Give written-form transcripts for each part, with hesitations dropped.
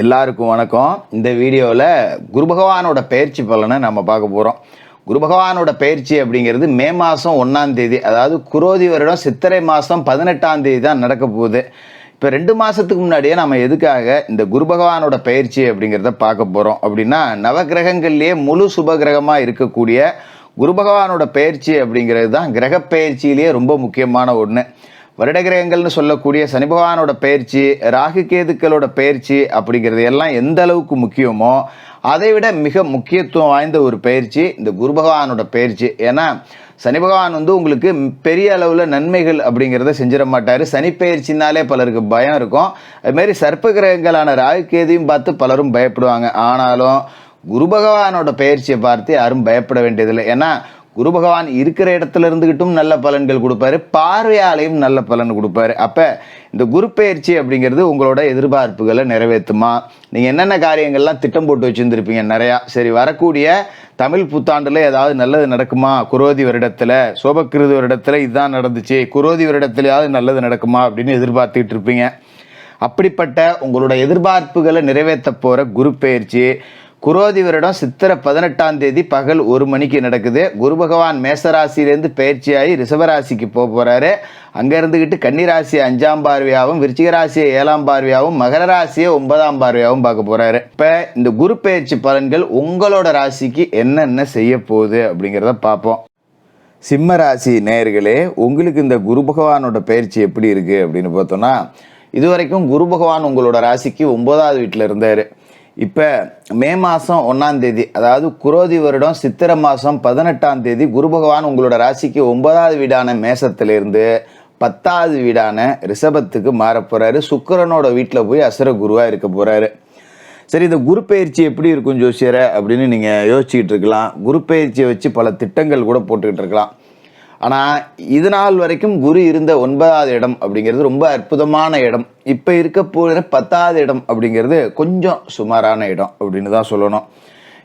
எல்லாருக்கும் வணக்கம். இந்த வீடியோவில் குரு பகவானோட பயிற்சி பலனை நம்ம பார்க்க போகிறோம். குரு பகவானோட பயிற்சி அப்படிங்கிறது மே மாதம் 1ஆம் தேதி, அதாவது குரோதி வருடம் சித்திரை மாதம் 18ஆம் தேதி தான் நடக்க போகுது. இப்போ 2 மாதத்துக்கு முன்னாடியே நம்ம எதுக்காக இந்த குரு பகவானோட பயிற்சி அப்படிங்கிறத பார்க்க போகிறோம் அப்படின்னா, நவகிரகங்கள்லேயே முழு சுப கிரகமாக இருக்கக்கூடிய குரு பகவானோட பயிற்சி அப்படிங்கிறது தான் கிரக பயிற்சியிலேயே ரொம்ப முக்கியமான ஒன்று. வருட கிரகங்கள்னு சொல்லக்கூடிய சனி பகவானோட பயிற்சி, ராகு கேதுக்களோட பயிற்சி அப்படிங்கிறது எல்லாம் எந்த அளவுக்கு முக்கியமோ அதை விட மிக முக்கியத்துவம் வாய்ந்த ஒரு பயிற்சி இந்த குரு பகவானோட பயிற்சி. ஏன்னா சனி பகவான் உங்களுக்கு பெரிய அளவில் நன்மைகள் அப்படிங்கிறத செஞ்சிட மாட்டார். சனி பயிற்சினாலே பலருக்கு பயம் இருக்கும். அதுமாரி சர்ப்ப கிரகங்களான ராகு கேதையும் பார்த்து பலரும் பயப்படுவாங்க. ஆனாலும் குரு பகவானோட பயிற்சியை பார்த்து யாரும் பயப்பட வேண்டியதில்லை. ஏன்னா குரு பகவான் இருக்கிற இடத்துல இருந்துகிட்டும் நல்ல பலன்கள் கொடுப்பாரு, பார்வையாலையும் நல்ல பலன் கொடுப்பாரு. அப்போ இந்த குரு பயிற்சி அப்படிங்கிறது உங்களோட எதிர்பார்ப்புகளை நிறைவேற்றுமா? நீங்கள் என்னென்ன காரியங்கள்லாம் திட்டம் போட்டு வச்சுருந்துருப்பீங்க நிறையா. சரி, வரக்கூடிய தமிழ் புத்தாண்டில் ஏதாவது நல்லது நடக்குமா? குரோதி வருடத்தில், சோபக்கிருது வருடத்தில் இதுதான் நடந்துச்சு, குரோதி வருடத்துலையாவது நல்லது நடக்குமா அப்படின்னு எதிர்பார்த்துக்கிட்டு இருப்பீங்க. அப்படிப்பட்ட உங்களோட எதிர்பார்ப்புகளை நிறைவேற்ற போகிற குரு பயிற்சி குரோதி வருடம் சித்திரை 18ஆம் தேதி பகல் 1 மணிக்கு நடக்குது. குரு பகவான் மேசராசிலேருந்து பயிற்சியாகி ரிஷபராசிக்கு போக போகிறாரு. அங்கே இருந்துக்கிட்டு கன்னிராசியை 5ஆம் பார்வையாகவும், விருச்சிக ராசியை 7ஆம் பார்வையாகவும், மகர ராசியை 9ஆம் பார்வையாகவும் பார்க்க போகிறாரு. இப்போ இந்த குரு பயிற்சி பலன்கள் உங்களோட ராசிக்கு என்னென்ன செய்ய போகுது அப்படிங்கிறத பார்ப்போம். சிம்ம ராசி நேயர்களே, உங்களுக்கு இந்த குரு பகவானோட பயிற்சி எப்படி இருக்குது அப்படின்னு பார்த்தோன்னா, இதுவரைக்கும் குரு பகவான் உங்களோட ராசிக்கு 9ஆவது வீட்டில் இருந்தார். இப்போ மே மாதம் 1ஆம் தேதி, அதாவது குரோதி வருடம் சித்திரை மாதம் 18ஆம் தேதி குரு பகவான் உங்களோட ராசிக்கு 9ஆவது வீடான மேசத்திலிருந்து 10ஆவது வீடான ரிஷபத்துக்கு மாற போகிறாரு. சுக்கிரனோட வீட்டில் போய் அசுர குருவாக இருக்க போகிறாரு. சரி, இந்த குரு பயிற்சி எப்படி இருக்கும் ஜோசியரை அப்படின்னு நீங்கள் யோசிச்சுக்கிட்டு இருக்கலாம். குரு பயிற்சியை வச்சு பல திட்டங்கள் கூட போட்டுக்கிட்டு இருக்கலாம். ஆனால் இது நாள் வரைக்கும் குரு இருந்த 9ஆவது இடம் அப்படிங்கிறது ரொம்ப அற்புதமான இடம். இப்போ இருக்க போகிற 10ஆவது இடம் அப்படிங்கிறது கொஞ்சம் சுமாரான இடம் அப்படின்னு தான் சொல்லணும்.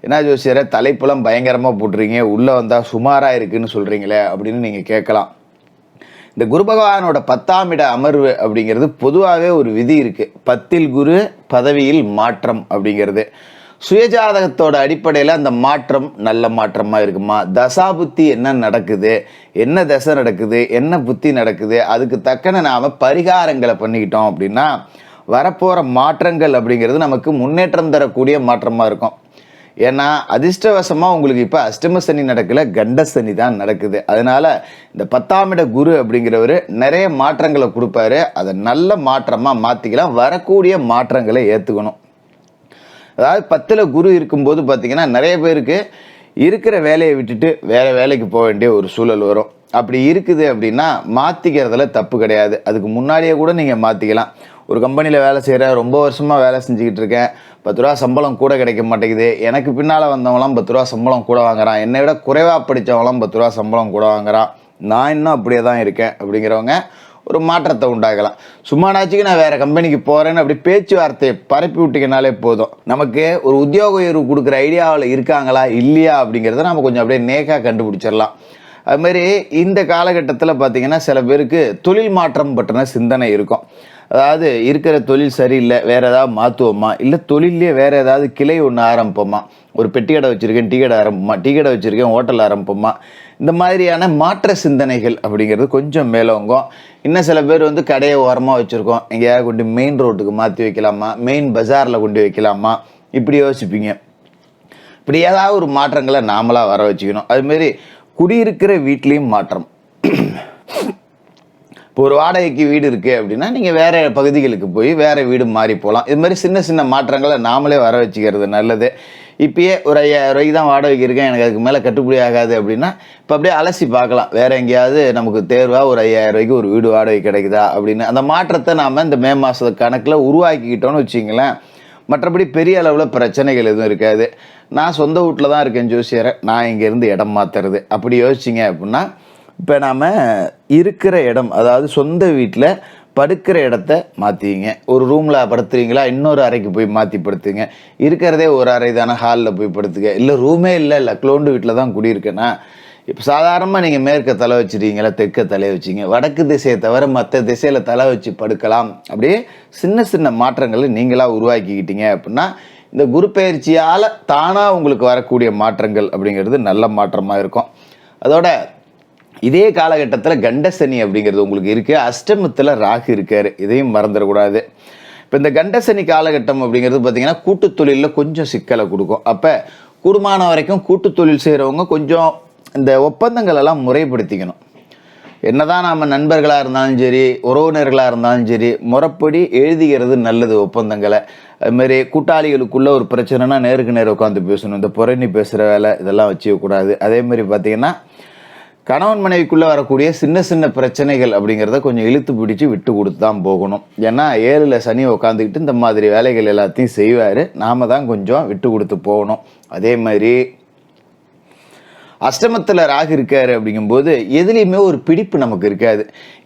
என்ன ஜோசியரை தலைப்புலம் பயங்கரமாக போட்டுறீங்க, உள்ளே வந்தால் சுமாராக இருக்குன்னு சொல்கிறீங்களே அப்படின்னு நீங்கள் கேட்கலாம். இந்த குரு பகவானோட 10ஆம் இட அமர்வு அப்படிங்கிறது பொதுவாகவே ஒரு விதி இருக்குது. 10இல் குரு பதவியில் மாற்றம் அப்படிங்கிறது சுயஜாதகத்தோட அடிப்படையில் அந்த மாற்றம் நல்ல மாற்றமாக இருக்குமா? தசா புத்தி என்ன நடக்குது, என்ன தசை நடக்குது, என்ன புத்தி நடக்குது, அதுக்கு தக்கன நாம் பரிகாரங்களை பண்ணிக்கிட்டோம் அப்படின்னா வரப்போகிற மாற்றங்கள் அப்படிங்கிறது நமக்கு முன்னேற்றம் தரக்கூடிய மாற்றமாக இருக்கும். ஏன்னா அதிர்ஷ்டவசமாக உங்களுக்கு இப்போ அஷ்டம சனி நடக்கல, கண்ட சனி தான் நடக்குது. அதனால் இந்த 10ஆம் இட குரு அப்படிங்கிறவர் நிறைய மாற்றங்களை கொடுப்பாரு. அதை நல்ல மாற்றமாக மாற்றிக்கலாம். வரக்கூடிய மாற்றங்களை ஏற்றுக்கணும். அதாவது 10ல் குரு இருக்கும்போது பார்த்திங்கன்னா நிறைய பேருக்கு இருக்கிற வேலையை விட்டுட்டு வேறு வேலைக்கு போக வேண்டிய ஒரு சூழல் வரும். அப்படி இருக்குது அப்படின்னா மாற்றிக்கிறதுல தப்பு கிடையாது. அதுக்கு முன்னாடியே கூட நீங்கள் மாற்றிக்கலாம். ஒரு கம்பெனியில் வேலை செய்கிறேன், ரொம்ப வருஷமாக வேலை செஞ்சுக்கிட்டு இருக்கேன், 10 ரூபா சம்பளம் கூட கிடைக்க மாட்டேங்குது, எனக்கு பின்னால் வந்தவங்களாம் 10 ரூபா சம்பளம் கூட வாங்குறான், என்னை விட குறைவாக படித்தவங்களாம் 10 ரூபா சம்பளம் கூட வாங்குறான், நான் இன்னும் அப்படியே தான் இருக்கேன் அப்படிங்கிறவங்க ஒரு மாற்றத்தை உண்டாக்கலாம். சும்மானாச்சுக்கு நான் வேறு கம்பெனிக்கு போகிறேன்னு அப்படி பேச்சுவார்த்தையை பரப்பி விட்டிங்கனாலே போதும். நமக்கு ஒரு உத்தியோக உயர்வு கொடுக்குற ஐடியாவில் இருக்காங்களா இல்லையா அப்படிங்கிறத நம்ம கொஞ்சம் அப்படியே நேக்காக கண்டுபிடிச்சிடலாம். அதுமாரி இந்த காலகட்டத்தில் பார்த்திங்கன்னா சில பேருக்கு தொழில் மாற்றம் பற்றின சிந்தனை இருக்கும். அதாவது இருக்கிற தொழில் சரியில்லை, வேறு ஏதாவது மாற்றுவோமா, இல்லை தொழிலே வேறு ஏதாவது கிளை ஒன்று ஆரம்பிப்போமா, ஒரு பெட்டி கடை வச்சுருக்கேன் டீ கடை ஆரம்பிப்போமா, டீ கடை வச்சுருக்கேன் ஹோட்டல் ஆரம்பிப்போமா, இந்த மாதிரியான மாற்ற சிந்தனைகள் அப்படிங்கிறது கொஞ்சம் மேலோங்கும். இன்னும் சில பேர் கடையை ஓரமாக வச்சுருக்கோம், எங்கேயாவது கொண்டு மெயின் ரோட்டுக்கு மாற்றி வைக்கலாமா, மெயின் பஜாரில் கொண்டு வைக்கலாமா, இப்படி யோசிப்பீங்க. இப்படி ஏதாவது ஒரு மாற்றங்களை நாமளாக வர வச்சுக்கணும். அதுமாரி குடியிருக்கிற வீட்லேயும் மாற்றம். இப்போ ஒரு வாடகைக்கு வீடு இருக்குது அப்படின்னா நீங்கள் வேறு பகுதிகளுக்கு போய் வேறு வீடு மாறி போகலாம். இது மாதிரி சின்ன சின்ன மாற்றங்களை நாமளே வர வச்சுக்கிறது நல்லது. இப்போயே ஒரு 5000 ரூபாய்க்கு தான் வாடகைக்கு இருக்கேன், எனக்கு அதுக்கு மேலே கட்டுப்படி ஆகாது அப்படின்னா இப்போ அப்படியே அலசி பார்க்கலாம், வேறு எங்கேயாவது நமக்கு தேர்வாக ஒரு 5000 ரூபாய்க்கு ஒரு வீடு வாடகை கிடைக்குதா அப்படின்னு. அந்த மாற்றத்தை நாம் இந்த மே மாத கணக்கில் உருவாக்கிக்கிட்டோன்னு வச்சிங்களேன். மற்றபடி பெரிய அளவில் பிரச்சனைகள் எதுவும் இருக்காது. நான் சொந்த வீட்டில் தான் இருக்கேன் ஜோசியரை, நான் இங்கேருந்து இடம் மாற்றுறது அப்படி யோசிச்சிங்க அப்படின்னா, இப்போ நாம் இருக்கிற இடம், அதாவது சொந்த வீட்டில் படுக்கிற இடத்த மாற்றிங்க. ஒரு ரூமில் படுத்துறீங்களா, இன்னொரு அறைக்கு போய் மாற்றி படுத்துங்க. இருக்கிறதே ஒரு அறை தானே, ஹாலில் போய் படுத்துங்க. இல்லை ரூமே இல்லை, லக்லோண்டு வீட்டில் தான் குடியிருக்கேன்னா இப்போ சாதாரணமாக நீங்கள் மேற்க தலை வச்சுருக்கீங்களா, தெற்க தலையை வச்சிங்க, வடக்கு திசையை தவிர மற்ற திசையில் தலை வச்சு படுக்கலாம். அப்படியே சின்ன சின்ன மாற்றங்களை நீங்களாக உருவாக்கிக்கிட்டீங்க அப்படின்னா இந்த குரு பயிற்சியால் தானாக உங்களுக்கு வரக்கூடிய மாற்றங்கள் அப்படிங்கிறது நல்ல மாற்றமாக இருக்கும். அதோட இதே காலகட்டத்தில் கண்டசனி அப்படிங்கிறது உங்களுக்கு இருக்குது. அஷ்டமத்தில் ராகு இருக்கார், இதையும் மறந்துடக்கூடாது. இப்போ இந்த கண்டசனி காலகட்டம் அப்படிங்கிறது பார்த்திங்கன்னா கூட்டு தொழிலில் கொஞ்சம் சிக்கலை கொடுக்கும். அப்போ கூடுமான வரைக்கும் கூட்டு தொழில் செய்கிறவங்க கொஞ்சம் இந்த ஒப்பந்தங்கள் எல்லாம் முறைப்படுத்திக்கணும். என்னதான் நாம் நண்பர்களாக இருந்தாலும் சரி, உறவினர்களாக இருந்தாலும் சரி, முறைப்படி எழுதிக்கிறது நல்லது ஒப்பந்தங்களை. அதுமாரி கூட்டாளிகளுக்குள்ள ஒரு பிரச்சனைனா நேருக்கு நேரம் உட்காந்து பேசணும். இந்த புறணி பேசுகிற வேலை இதெல்லாம் வச்சுக்கக்கூடாது. அதேமாதிரி பார்த்திங்கன்னா கணவன் மனைவிக்குள்ளே வரக்கூடிய சின்ன சின்ன பிரச்சனைகள் அப்படிங்கிறத கொஞ்சம் இழுத்து பிடிச்சி விட்டு கொடுத்து தான் போகணும். ஏன்னா 7ல் சனி உட்காந்துக்கிட்டு இந்த மாதிரி வேலைகள் எல்லாத்தையும் செய்வார். நாம் தான் கொஞ்சம் விட்டு கொடுத்து போகணும். அதே மாதிரி அஷ்டமத்தில் ராகு இருக்காரு அப்படிங்கும்போது எதுலேயுமே ஒரு பிடிப்பு நமக்கு இருக்காது.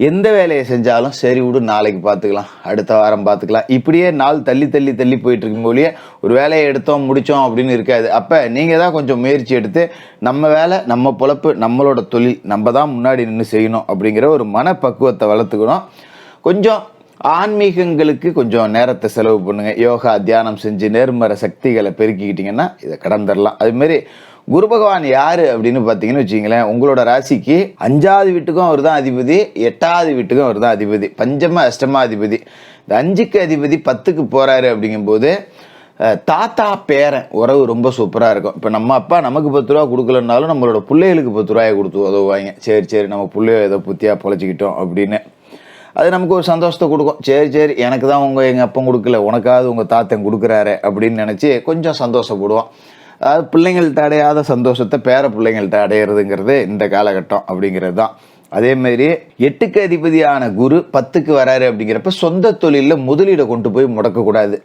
எந்த வேலையை செஞ்சாலும் சரி விடு நாளைக்கு பார்த்துக்கலாம், அடுத்த வாரம் பார்த்துக்கலாம், இப்படியே நாள் தள்ளி தள்ளி தள்ளி போயிட்டு இருக்கும் போலியே ஒரு வேலையை எடுத்தோம் முடித்தோம் அப்படின்னு இருக்காது. அப்போ நீங்கள் தான் கொஞ்சம் முயற்சி எடுத்து நம்ம வேலை நம்ம பொழப்பு நம்மளோட தொழில் நம்ம தான் முன்னாடி நின்று செய்யணும் அப்படிங்கிற ஒரு மனப்பக்குவத்தை வளர்த்துக்கணும். கொஞ்சம் ஆன்மீகங்களுக்கு கொஞ்சம் நேரத்தை செலவு பண்ணுங்கள். யோகா தியானம் செஞ்சு நேர்மறை சக்திகளை பெருக்கிக்கிட்டிங்கன்னா இதை கடந்துடலாம். அதுமாரி குரு பகவான் யார் அப்படின்னு பார்த்தீங்கன்னு வச்சிங்களேன், உங்களோட ராசிக்கு 5வது வீட்டுக்கும் அவர் தான் அதிபதி, 8வது வீட்டுக்கும் அவர் தான் அதிபதி, பஞ்சம அஷ்டமாதிபதி. இந்த 5க்கு அதிபதி 10க்கு போகிறாரு அப்படிங்கும்போது தாத்தா பேரன் உறவு ரொம்ப சூப்பராக இருக்கும். இப்போ நம்ம அப்பா நமக்கு 10 ரூபா கொடுக்கலனாலும் நம்மளோட பிள்ளைகளுக்கு 10 ரூபாயை கொடுத்து உதவுவாங்க. சரி நம்ம பிள்ளைய ஏதோ புத்தியாக பொழைச்சிக்கிட்டோம் அப்படின்னு அது நமக்கு ஒரு சந்தோஷத்தை கொடுக்கும். சரி எனக்கு தான் எங்கள் அப்பா கொடுக்கல, உனக்காவது உங்கள் தாத்தன் கொடுக்குறாரு அப்படின்னு நினச்சி கொஞ்சம் சந்தோஷப்படுவோம். அதாவது பிள்ளைங்கள்ட்ட அடையாத சந்தோஷத்தை பேர பிள்ளைங்கள்ட்ட அடையிறதுங்கிறது இந்த காலகட்டம் அப்படிங்கிறது தான். அதேமாரி 8க்கு அதிபதியான குரு 10க்கு வராரு அப்படிங்கிறப்ப சொந்த தொழிலில் முதலீடை கொண்டு போய் முடக்கக்கூடாது.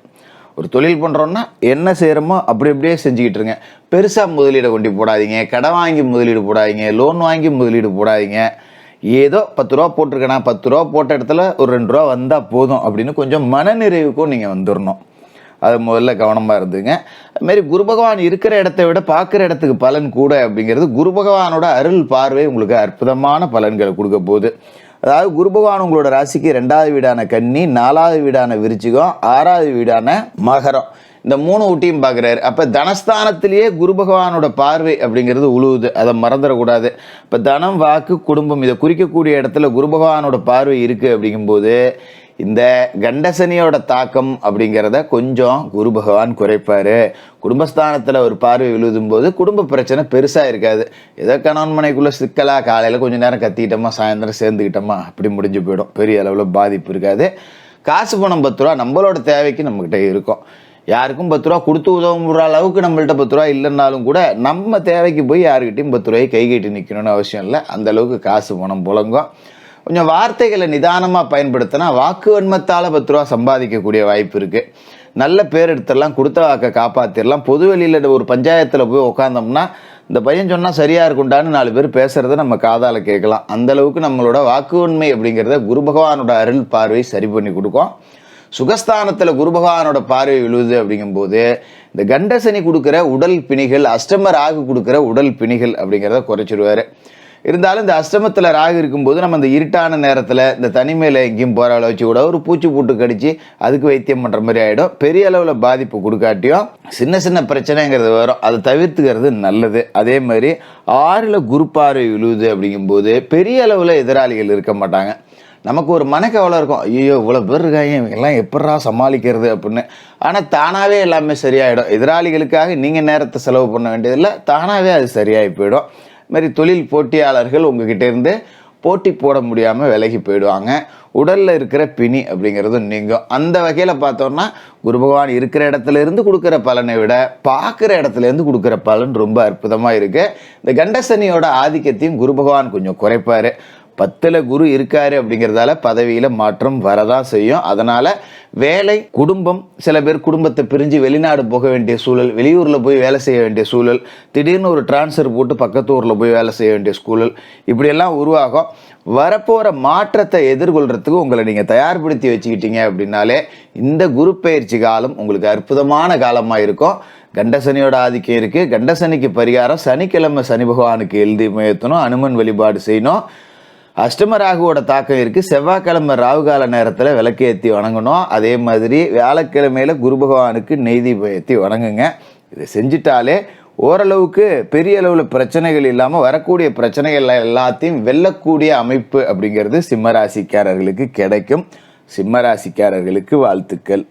ஒரு தொழில் பண்ணுறோன்னா என்ன செய்கிறோமோ அப்படியே செஞ்சுக்கிட்டு இருங்க. பெருசாக முதலீடை கொண்டு போடாதீங்க, கடன் வாங்கி முதலீடு போடாதீங்க, லோன் வாங்கி முதலீடு போடாதீங்க. ஏதோ 10 ரூபா போட்டிருக்கேனா 10 ரூபா போட்ட இடத்துல ஒரு 2 ரூபா வந்தால் போதும் அப்படின்னு கொஞ்சம் மனநிறைவுக்கும் நீங்கள் வந்துடணும். அது முதல்ல கவனமாக இருந்துங்க. அதுமாரி குரு பகவான் இருக்கிற இடத்த விட பார்க்குற இடத்துக்கு பலன் கூட அப்படிங்கிறது குரு பகவானோட அருள் பார்வை உங்களுக்கு அற்புதமான பலன்களை கொடுக்க போகுது. அதாவது குரு பகவான் உங்களோட ராசிக்கு 2வது வீடான கன்னி, 4வது வீடான விருச்சிகம், 6வது வீடான மகரம், இந்த 3 ஊட்டியும் பார்க்குறாரு. அப்போ தனஸ்தானத்திலேயே குரு பகவானோட பார்வை அப்படிங்கிறது உழுவுது, அதை மறந்துடக்கூடாது. இப்போ தனம் வாக்கு குடும்பம் இதை குறிக்கக்கூடிய இடத்துல குரு பகவானோட பார்வை இருக்குது அப்படிங்கும்போது இந்த கண்டசனியோட தாக்கம் அப்படிங்கிறத கொஞ்சம் குரு பகவான் குறைப்பார். குடும்பஸ்தானத்தில் ஒரு பார்வை விழுதும் போது குடும்ப பிரச்சனை பெருசாக இருக்காது. ஏதோ கணவன் மனைக்குள்ளே சிக்கலாக காலையில் கொஞ்சம் நேரம் கத்திக்கிட்டோமா, சாயந்தரம் சேர்ந்துக்கிட்டோமா, அப்படி முடிஞ்சு போயிடும். பெரிய அளவில் பாதிப்பு இருக்காது. காசு பணம் 10 ரூபா நம்மளோட தேவைக்கு நம்மக்கிட்ட இருக்கும். யாருக்கும் 10 ரூபா கொடுத்து உதவுற அளவுக்கு நம்மள்ட்ட 10 ரூபா இல்லைன்னாலும் கூட நம்ம தேவைக்கு போய் யாருக்கிட்டையும் 10 ரூபாய் கை கட்டி நிற்கணும்னு அவசியம் இல்லை. அந்தளவுக்கு காசு பணம் புழங்கும். கொஞ்சம் வார்த்தைகளை நிதானமாக பயன்படுத்தினா வாக்கு வன்மத்தால் 10 ரூபா சம்பாதிக்கக்கூடிய வாய்ப்பு இருக்குது. நல்ல பேர் எடுத்துடலாம், கொடுத்த வாக்கை காப்பாற்றிடலாம். பொது வெளியில் ஒரு பஞ்சாயத்தில் போய் உட்காந்தோம்னா இந்த பையன் சொன்னால் சரியாக இருக்குண்டான்னு 4 பேர் பேசுகிறத நம்ம காதால் கேட்கலாம். அந்தளவுக்கு நம்மளோட வாக்கு உண்மை அப்படிங்கிறத குரு பகவானோட அருள் பார்வை சரி பண்ணி கொடுக்கும். சுகஸ்தானத்தில் குரு பகவானோட பார்வை விழுவுது அப்படிங்கும்போது இந்த கண்டசனி கொடுக்குற உடல் பிணிகள், அஷ்டம ராகு கொடுக்குற உடல் பிணிகள் அப்படிங்கிறத குறைச்சிடுவார். இருந்தாலும் இந்த அஷ்டமத்தில் ராகு இருக்கும்போது நம்ம இந்த இருட்டான நேரத்தில் இந்த தனிமையில் எங்கேயும் போகிற அளவு வச்சு கூட ஒரு பூச்சி போட்டு கடிச்சு அதுக்கு வைத்தியம் பண்ணுற மாதிரி ஆகிடும். பெரிய அளவில் பாதிப்பு கொடுக்காட்டியும் சின்ன சின்ன பிரச்சனைங்கிறது வரும், அதை தவிர்த்துக்கிறது நல்லது. அதே மாதிரி 6ல் குரு பார்வை விழுவுது அப்படிங்கும்போது பெரிய அளவில் எதிராளிகள் இருக்க மாட்டாங்க. நமக்கு ஒரு மனக்கவலை இருக்கும், ஐயோ இவ்வளோ பேர் இருக்காங்க, எல்லாம் எப்படா சமாளிக்கிறது அப்படின்னு. ஆனால் தானாகவே எல்லாமே சரியாயிடும். எதிராளிகளுக்காக நீங்கள் நேரத்தை செலவு பண்ண வேண்டியதில்லை, தானாகவே அது சரியாகி போயிடும். மாதிரி தொழில் போட்டியாளர்கள் உங்ககிட்ட இருந்து போட்டி போட முடியாமல் விலகி போயிடுவாங்க. உடலில் இருக்கிற பிணி அப்படிங்கிறது நீங்கும். அந்த வகையில் பார்த்தோம்னா குரு பகவான் இருக்கிற இடத்துல இருந்து கொடுக்குற பலனை விட பார்க்குற இடத்துல இருந்து கொடுக்குற பலன் ரொம்ப அற்புதமாக இருக்குது. இந்த கண்டசனியோட ஆதிக்கத்தையும் குரு பகவான் கொஞ்சம் குறைப்பார். 10ல் குரு இருக்காரு அப்படிங்கிறதால பதவியில் மாற்றம் வரதான் செய்யும். அதனால் வேலை, குடும்பம், சில பேர் குடும்பத்தை பிரிஞ்சு வெளிநாடு போக வேண்டிய சூழல், வெளியூரில் போய் வேலை செய்ய வேண்டிய சூழல், திடீர்னு ஒரு டிரான்ஸ்ஃபர் போட்டு பக்கத்து ஊரில் போய் வேலை செய்ய வேண்டிய சூழல், இப்படியெல்லாம் உருவாகும். வரப்போகிற மாற்றத்தை எதிர்கொள்கிறதுக்கு உங்களை நீங்கள் தயார்படுத்தி வச்சுக்கிட்டீங்க அப்படின்னாலே இந்த குரு பயிற்சி காலம் உங்களுக்கு அற்புதமான காலமாக இருக்கும். கண்டசனியோட ஆதிக்கம் இருக்குது. கண்டசனிக்கு பரிகாரம் சனிக்கிழமை சனி பகவானுக்கு எழுதி முயற்றணும், அனுமன் வழிபாடு செய்யணும். அஷ்டம ராகுவோட தாக்கம் இருக்குது. செவ்வாய்க்கிழமை ராகுகால நேரத்தில் விளக்கு ஏற்றி வணங்கணும். அதே மாதிரி வியாழக்கிழமையில் குரு பகவானுக்கு நெய் தீபம் ஏற்றி வணங்குங்க. இதை செஞ்சிட்டாலே ஓரளவுக்கு பெரிய அளவில் பிரச்சனைகள் இல்லாமல் வரக்கூடிய பிரச்சனைகள் எல்லாத்தையும் வெல்லக்கூடிய அமைப்பு அப்படிங்கிறது சிம்மராசிக்காரர்களுக்கு கிடைக்கும். சிம்மராசிக்காரர்களுக்கு வாழ்த்துக்கள்.